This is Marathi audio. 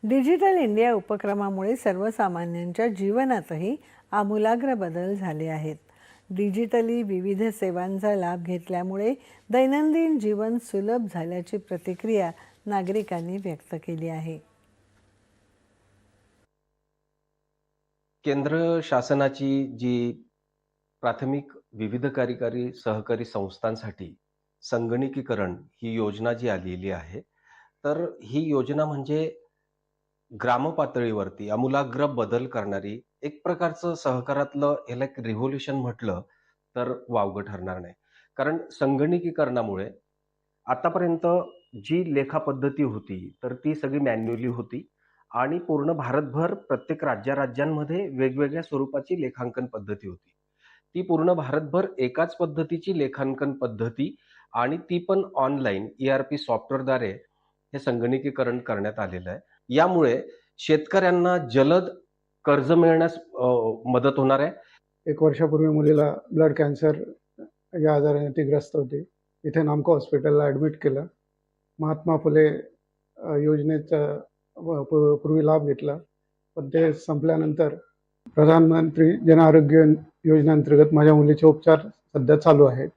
डिजिटल इंडिया उपक्रमामुळे सर्वसामान्यांच्या जीवनातही आमूलाग्र बदल झाले आहेत. डिजिटली विविध सेवांचा लाभ घेतल्यामुळे दैनंदिन जीवन सुलभ झाल्याची प्रतिक्रिया नागरिकांनी व्यक्त केली आहे. केंद्र शासनाची जी प्राथमिक विविध कार्यकारी सहकारी संस्थांसाठी संगणकीकरण ही योजना जी आलेली आहे, तर ही योजना म्हणजे ग्रामपातळीवरती आमूलाग्र बदल करणारी एक प्रकारचं सहकारातलं ह्याला एक रिव्होल्यूशन म्हटलं तर वावगं ठरणार नाही. कारण संगणकीकरणामुळे आतापर्यंत जी लेखा पद्धती होती, तर ती सगळी मॅन्युअली होती आणि पूर्ण भारतभर प्रत्येक राज्या-राज्यांमध्ये वेगवेगळ्या स्वरूपाची लेखांकन पद्धती होती. ती पूर्ण भारतभर एकाच पद्धतीची लेखांकन पद्धती आणि ती पण ऑनलाईन ई-आर-पी सॉफ्टवेअरद्वारे हे संगणकीकरण करण्यात आलेलं आहे. यामुळे शेतकऱ्यांना जलद कर्ज मिळण्यास मदत होणार आहे. 1 वर्षापूर्वी मुलीला ब्लड कॅन्सर या आजाराने ती ग्रस्त होती. इथे नामको हॉस्पिटलला ॲडमिट केलं. महात्मा फुले योजनेचा पूर्वी लाभ घेतला. पण ते संपल्यानंतर प्रधानमंत्री जन आरोग्य योजनेअंतर्गत माझ्या मुलीचे उपचार सध्या चालू आहेत.